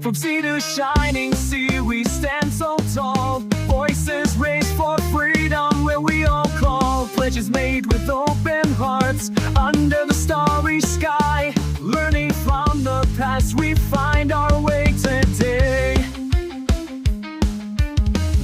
From sea to shining sea, we stand so tall. Voices raised for freedom where we all call. Pledges made with open hearts under the starry sky. Learning from the past, we find our way today.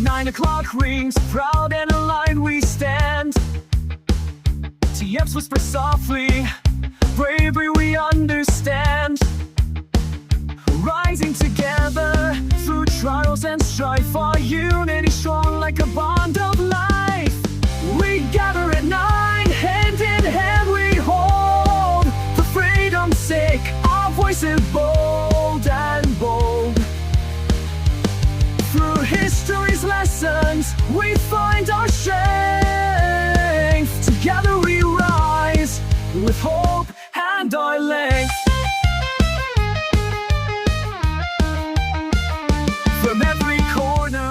9 o'clock rings, proud and aligned we stand. TFs whisper softly, bravery we understand. Rising together through trials and strife, our unity strong like a bond of life. We gather at 9, hand in hand we hold. For freedom's sake, our voices bold and bold. Through history's lessons, we find our strength. Together we rise, with hope and our length. From every corner,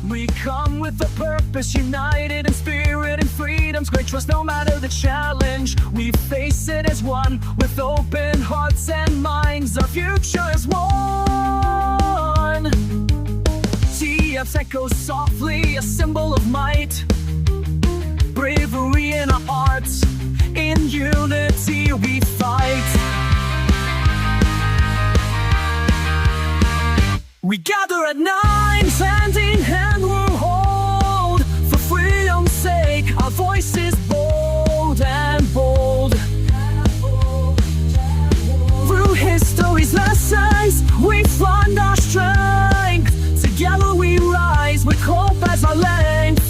we come with a purpose, united in spirit and freedom's great trust. No matter the challenge, we face it as one, with open hearts and minds. Our future is one. TFs echo softly, a symbol of might. Bravery in our hearts, in unity we fight. We gather at 9, hand in hand we'll hold. For freedom's sake, our voices bold and bold. Through history's lessons, we find our strength. Together we rise, with hope as our length.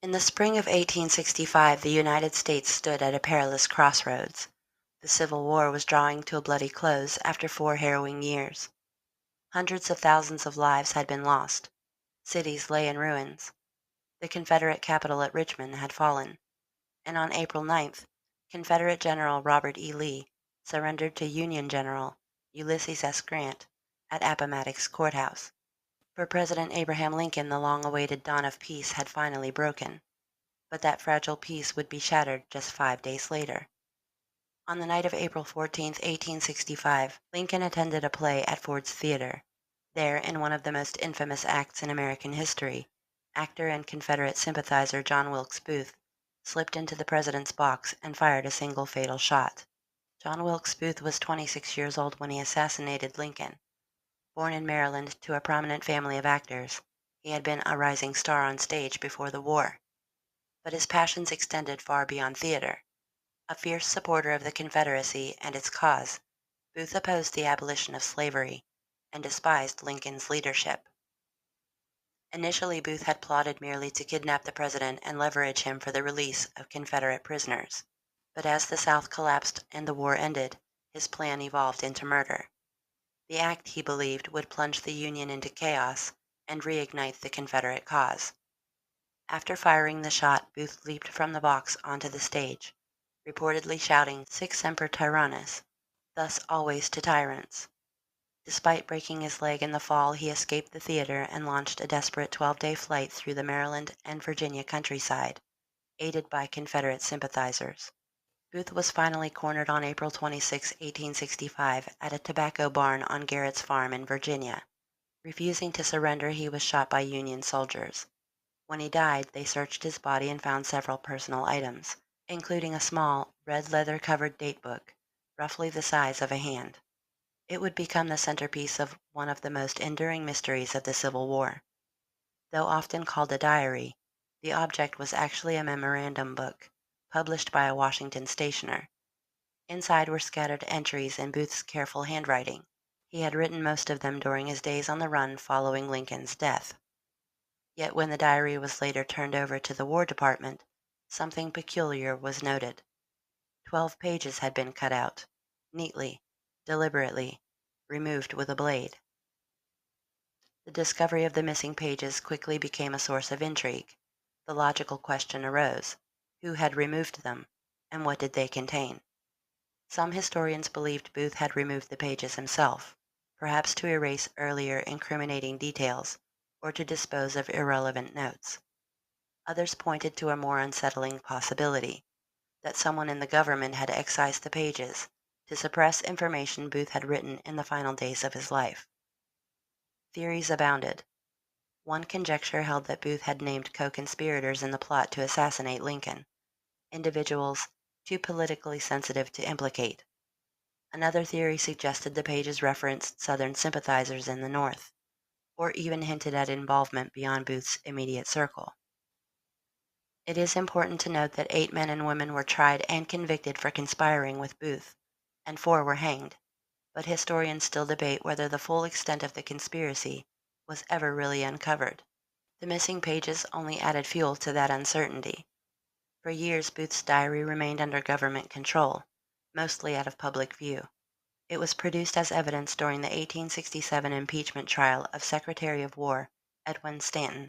In the spring of 1865, the United States stood at a perilous crossroads. The Civil War was drawing to a bloody close after 4 harrowing years. Hundreds of thousands of lives had been lost. Cities lay in ruins. The Confederate capital at Richmond had fallen, and on April 9th, Confederate General Robert E. Lee surrendered to Union General Ulysses S. Grant at Appomattox Courthouse. For President Abraham Lincoln, the long-awaited dawn of peace had finally broken, but that fragile peace would be shattered just 5 days later. On the night of April 14, 1865, Lincoln attended a play at Ford's Theater. There, in one of the most infamous acts in American history, actor and Confederate sympathizer John Wilkes Booth slipped into the president's box and fired a single fatal shot. John Wilkes Booth was 26 years old when he assassinated Lincoln. Born in Maryland to a prominent family of actors, he had been a rising star on stage before the war. But his passions extended far beyond theater. A fierce supporter of the Confederacy and its cause, Booth opposed the abolition of slavery and despised Lincoln's leadership. Initially, Booth had plotted merely to kidnap the president and leverage him for the release of Confederate prisoners. But as the South collapsed and the war ended, his plan evolved into murder. The act, he believed, would plunge the Union into chaos and reignite the Confederate cause. After firing the shot, Booth leaped from the box onto the stage, reportedly shouting "Sic semper tyrannis," thus always to tyrants. Despite breaking his leg in the fall, he escaped the theater and launched a desperate 12-day flight through the Maryland and Virginia countryside, aided by Confederate sympathizers. Booth was finally cornered on April 26, 1865, at a tobacco barn on Garrett's Farm in Virginia. Refusing to surrender, he was shot by Union soldiers. When he died, they searched his body and found several personal items, including a small, red leather-covered date book, roughly the size of a hand. It would become the centerpiece of one of the most enduring mysteries of the Civil War. Though often called a diary, the object was actually a memorandum book, published by a Washington stationer. Inside were scattered entries in Booth's careful handwriting. He had written most of them during his days on the run following Lincoln's death. Yet when the diary was later turned over to the War Department, something peculiar was noted. 12 pages had been cut out, neatly, deliberately, removed with a blade. The discovery of the missing pages quickly became a source of intrigue. The logical question arose: who had removed them, and what did they contain? Some historians believed Booth had removed the pages himself, perhaps to erase earlier incriminating details or to dispose of irrelevant notes. Others pointed to a more unsettling possibility, that someone in the government had excised the pages to suppress information Booth had written in the final days of his life. Theories abounded. One conjecture held that Booth had named co-conspirators in the plot to assassinate Lincoln, individuals too politically sensitive to implicate. Another theory suggested the pages referenced Southern sympathizers in the North, or even hinted at involvement beyond Booth's immediate circle. It is important to note that 8 men and women were tried and convicted for conspiring with Booth, and 4 were hanged, but historians still debate whether the full extent of the conspiracy was ever really uncovered. The missing pages only added fuel to that uncertainty. For years, Booth's diary remained under government control, mostly out of public view. It was produced as evidence during the 1867 impeachment trial of Secretary of War Edwin Stanton,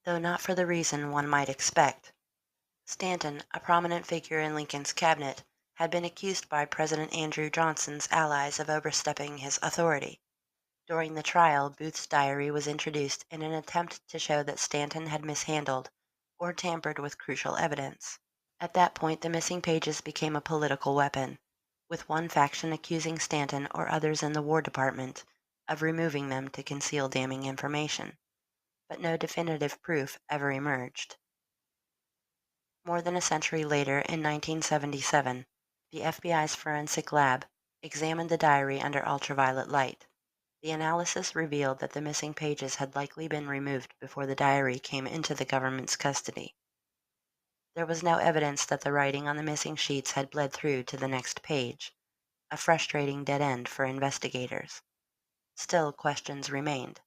though not for the reason one might expect. Stanton, a prominent figure in Lincoln's cabinet, had been accused by President Andrew Johnson's allies of overstepping his authority. During the trial, Booth's diary was introduced in an attempt to show that Stanton had mishandled or tampered with crucial evidence. At that point, the missing pages became a political weapon, with one faction accusing Stanton or others in the War Department of removing them to conceal damning information, but no definitive proof ever emerged. More than a century later, in 1977, the FBI's forensic lab examined the diary under ultraviolet light. The analysis revealed that the missing pages had likely been removed before the diary came into the government's custody. There was no evidence that the writing on the missing sheets had bled through to the next page, a frustrating dead end for investigators. Still, questions remained.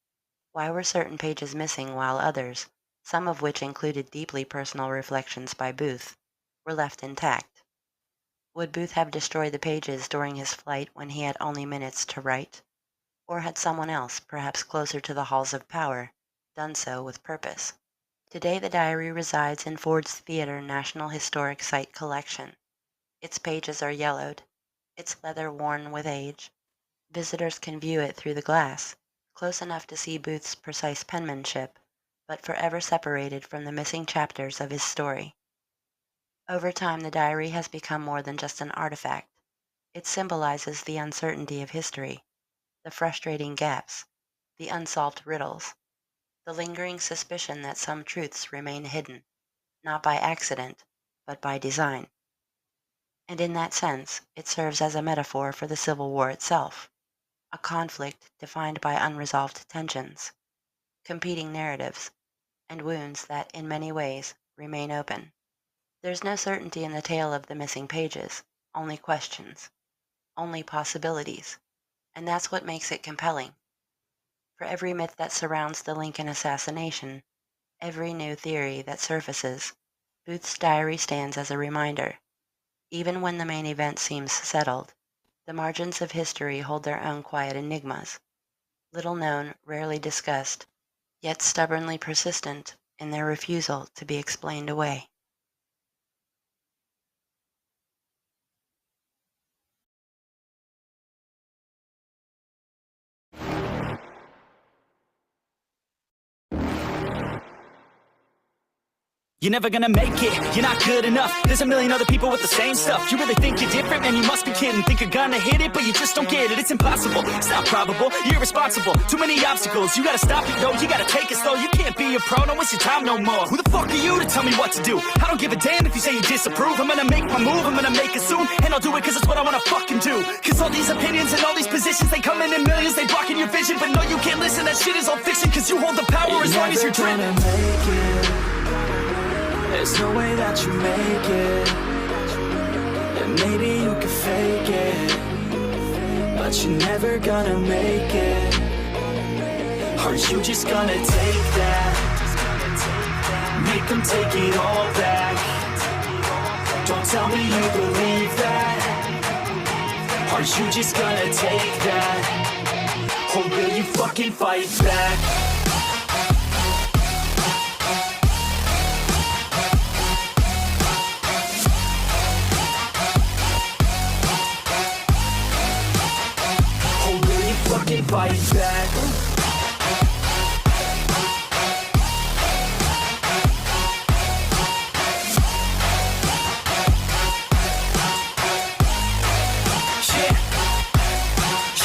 Why were certain pages missing while others, some of which included deeply personal reflections by Booth, were left intact. Would Booth have destroyed the pages during his flight when he had only minutes to write? Or had someone else, perhaps closer to the halls of power, done so with purpose? Today the diary resides in Ford's Theater National Historic Site collection. Its pages are yellowed, its leather worn with age. Visitors can view it through the glass, close enough to see Booth's precise penmanship, but forever separated from the missing chapters of his story. Over time, the diary has become more than just an artifact. It symbolizes the uncertainty of history, the frustrating gaps, the unsolved riddles, the lingering suspicion that some truths remain hidden, not by accident, but by design. And in that sense, it serves as a metaphor for the Civil War itself, a conflict defined by unresolved tensions, competing narratives, and wounds that, in many ways, remain open. There's no certainty in the tale of the missing pages, only questions, only possibilities, and that's what makes it compelling. For every myth that surrounds the Lincoln assassination, every new theory that surfaces, Booth's diary stands as a reminder. Even when the main event seems settled, the margins of history hold their own quiet enigmas, little known, rarely discussed, yet stubbornly persistent in their refusal to be explained away. You're never gonna make it, you're not good enough. There's a million other people with the same stuff. You really think you're different? Man, you must be kidding. Think you're gonna hit it, but you just don't get it. It's impossible, it's not probable, you're irresponsible. Too many obstacles, you gotta stop it, yo. You gotta take it slow, you can't be a pro, don't waste your time no more. Who the fuck are you to tell me what to do? I don't give a damn if you say you disapprove. I'm gonna make my move, I'm gonna make it soon, and I'll do it cause it's what I wanna fucking do. Cause all these opinions and all these positions, they come in millions, they blocking your vision. But no, you can't listen, that shit is all fiction. Cause you hold the power as long as you're dreaming. There's no way that you make it, and maybe you can fake it, but you're never gonna make it. Are you just gonna take that? Make them take it all back. Don't tell me you believe that. Are you just gonna take that? Or will you fucking fight back? Fight back.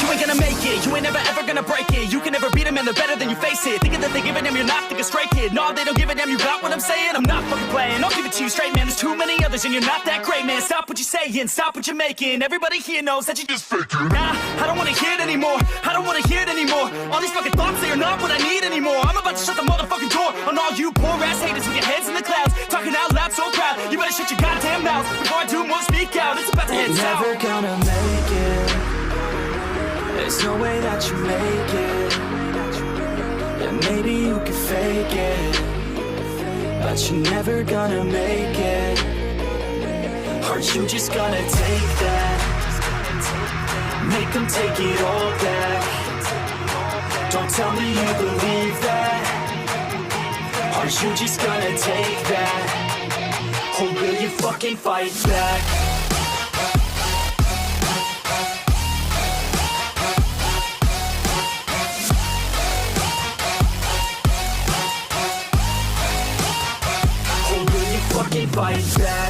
You ain't gonna make it, you ain't never ever gonna break it. You can never beat them and they're better than you face it. Thinking that they give a damn, you're not thinking straight, kid. No, they don't give a damn, you got what I'm saying? I'm not fucking playing, I'll give it to you straight, man. There's too many others and you're not that great, man. Stop what you're saying, stop what you're making. Everybody here knows that you just faking. Nah, I don't wanna hear it anymore, I don't wanna hear it anymore. All these fucking thoughts, they are not what I need anymore. I'm about to shut the motherfucking door on all you poor ass haters with your heads in the clouds, talking out loud so proud. You better shut your goddamn mouth before I do more speak out. It's about to head south. You're never gonna make it. There's no way that you make it. And maybe you can fake it, but you're never gonna make it. Are you just gonna take that? Make them take it all back. Don't tell me you believe that. Are you just gonna take that? Or will you fucking fight back? Fight back.